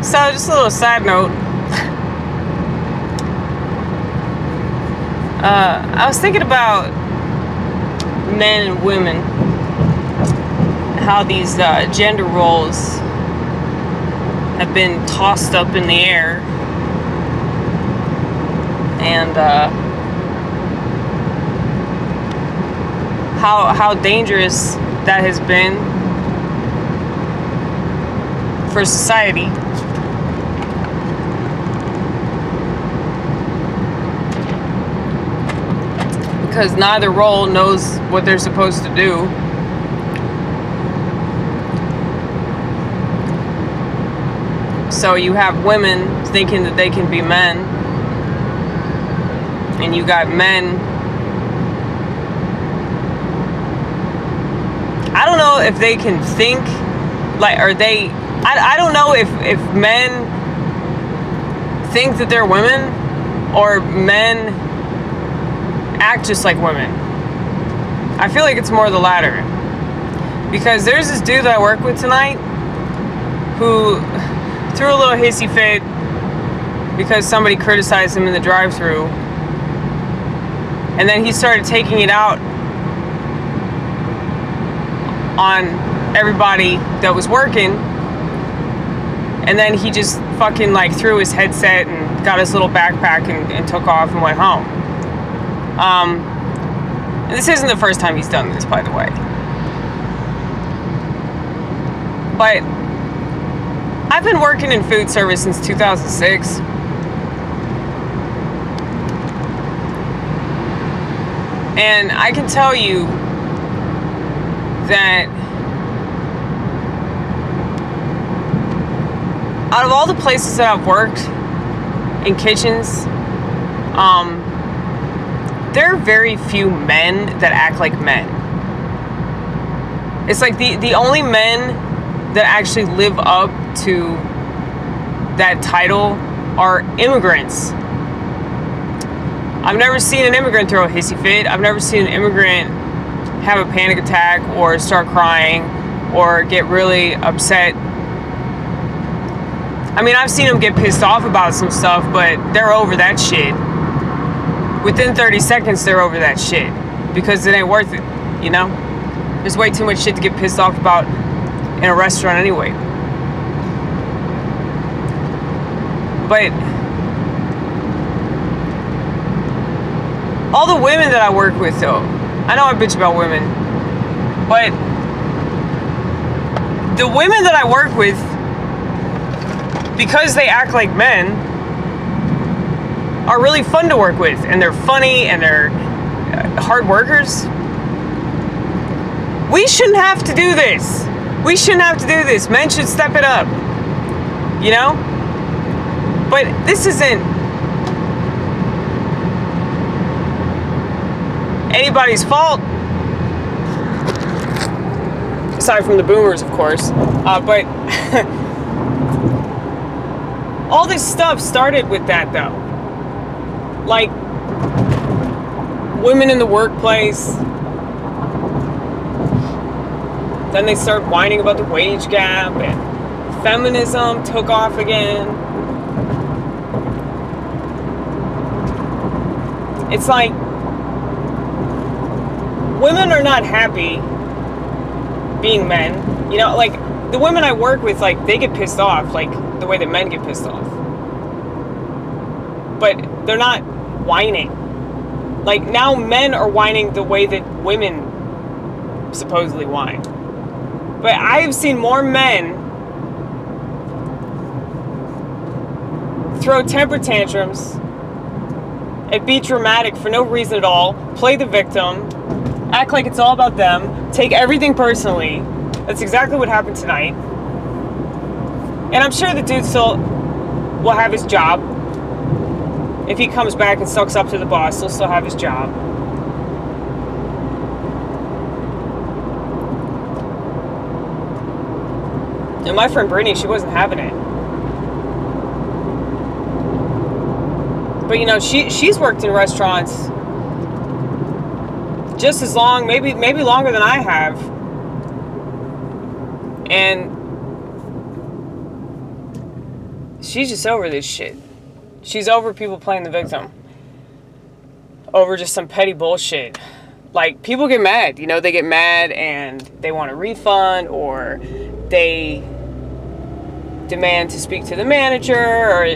So, just a little side note. I was thinking about men and women, how these gender roles have been tossed up in the air, and how dangerous that has been for society. Because neither role knows what they're supposed to do. So you have women thinking that they can be men, and you got men. I don't know if they can think, like, are they, I don't know if men think that they're women, or men act just like women. I feel like it's more the latter. Because there's this dude that I work with tonight who threw a little hissy fit because somebody criticized him in the drive-thru, and then he started taking it out on everybody that was working, and then he just fucking like threw his headset and got his little backpack and took off and went home. And this isn't the first time he's done this, by the way. But I've been working in food service since 2006. And I can tell you that out of all the places that I've worked in kitchens, there are very few men that act like men. It's like the only men that actually live up to that title are immigrants. I've never seen an immigrant throw a hissy fit. I've never seen an immigrant have a panic attack or start crying or get really upset. I mean, I've seen them get pissed off about some stuff, but they're over that shit. Within 30 seconds, they're over that shit because it ain't worth it, you know? There's way too much shit to get pissed off about in a restaurant anyway. But all the women that I work with, though, I know I bitch about women, but the women that I work with, because they act like men, are really fun to work with, and they're funny, and they're hard workers. We shouldn't have to do this. We shouldn't have to do this. Men should step it up, you know? But this isn't anybody's fault, aside from the boomers, of course. But all this stuff started with that, though. Like, women in the workplace, then they start whining about the wage gap, and feminism took off again. It's like, women are not happy being men. You know, like, the women I work with, like, they get pissed off, like, the way that men get pissed off. But they're not whining. Like, now men are whining the way that women supposedly whine. But I have seen more men throw temper tantrums and be dramatic for no reason at all, play the victim, act like it's all about them, take everything personally. That's exactly what happened tonight. And I'm sure the dude still will have his job. If he comes back and sucks up to the boss, he'll still have his job. And my friend Brittany, she wasn't having it. But you know, she's worked in restaurants just as long, maybe longer than I have. And she's just over this shit. She's over people playing the victim. Over just some petty bullshit. Like, people get mad, you know, they get mad and they want a refund, or they demand to speak to the manager, or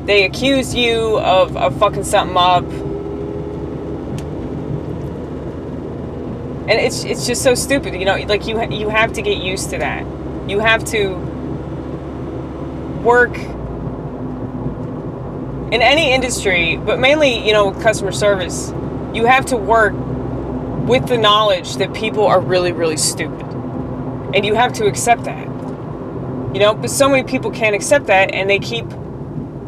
they accuse you of fucking something up. And it's just so stupid, you know, like you have to get used to that. You have to work in any industry, but mainly, you know, customer service. You have to work with the knowledge that people are really, really stupid. And you have to accept that. You know, but so many people can't accept that, and they keep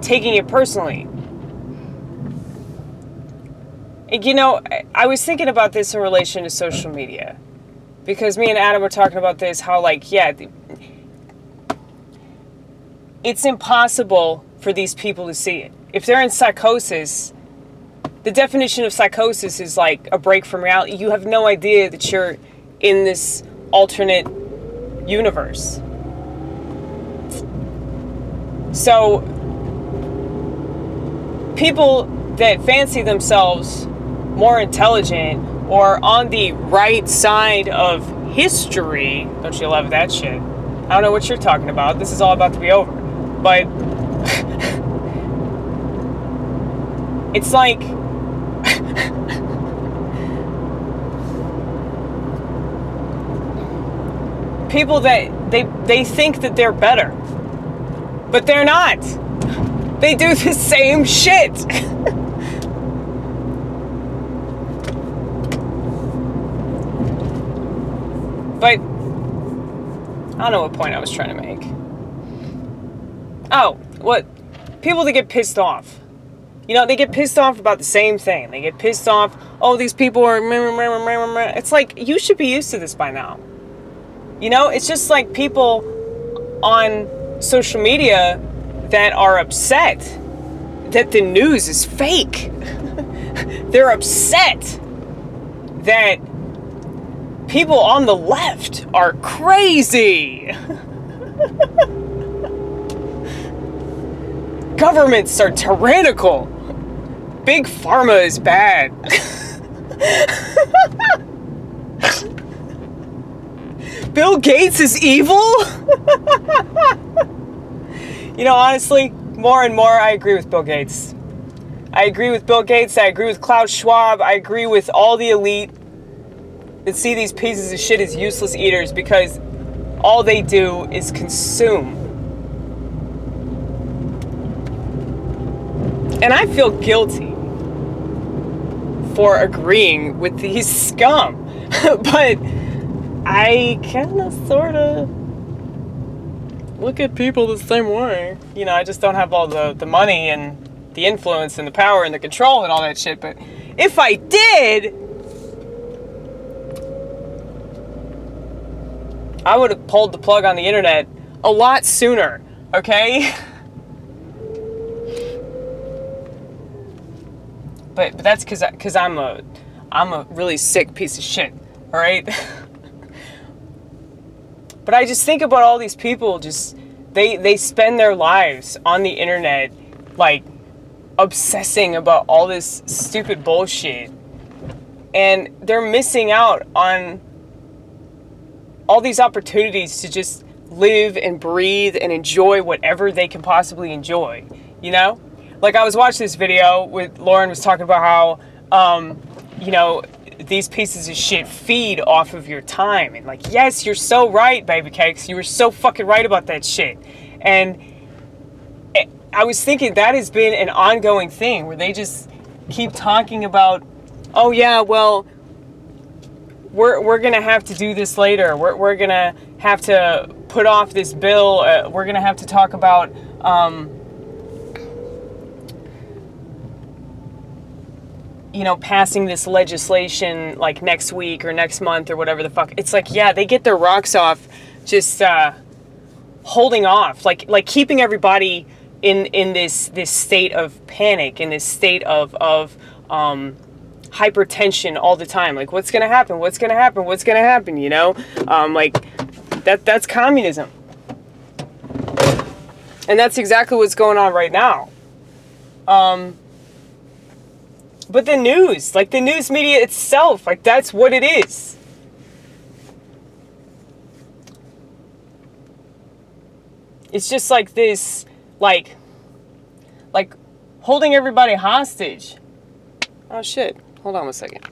taking it personally. And, you know, I was thinking about this in relation to social media. Because me and Adam were talking about this, how, like, yeah, it's impossible for these people to see it. If they're in psychosis, the definition of psychosis is like a break from reality. You have no idea that you're in this alternate universe. So, people that fancy themselves more intelligent or on the right side of history, don't you love that shit? I don't know what you're talking about. This is all about to be over. But it's like people that they think that they're better, but they're not. They do the same shit. But I don't know what point I was trying to make. Oh, what? People that get pissed off. You know, they get pissed off about the same thing. They get pissed off, oh, these people are... It's like, you should be used to this by now. You know, it's just like people on social media that are upset that the news is fake. They're upset that people on the left are crazy. Governments are tyrannical. Big pharma is bad. Bill Gates is evil? You know, honestly, more and more I agree with Bill Gates. I agree with Bill Gates. I agree with Klaus Schwab. I agree with all the elite that see these pieces of shit as useless eaters because all they do is consume. And I feel guilty for agreeing with these scum. But I kind of sort of look at people the same way. You know, I just don't have all the money and the influence and the power and the control and all that shit. But if I did, I would have pulled the plug on the internet a lot sooner, okay? But that's because I'm a really sick piece of shit, all right? But I just think about all these people, just they spend their lives on the internet, like, obsessing about all this stupid bullshit. And they're missing out on all these opportunities to just live and breathe and enjoy whatever they can possibly enjoy, you know? Like, I was watching this video with Lauren was talking about how, you know, these pieces of shit feed off of your time. And like, yes, you're so right, baby cakes. You were so fucking right about that shit. And I was thinking that has been an ongoing thing where they just keep talking about, oh yeah, well, we're going to have to do this later. We're going to have to put off this bill. We're going to have to talk about, you know, passing this legislation like next week or next month or whatever the fuck. It's like, yeah, they get their rocks off just holding off, like keeping everybody in this state of panic, in this state of hypertension all the time. Like, what's gonna happen? What's gonna happen? What's gonna happen? You know, like that's communism. And that's exactly what's going on right now. But the news, like the news media itself, like that's what it is. It's just like this, like holding everybody hostage. Oh shit, hold on a second.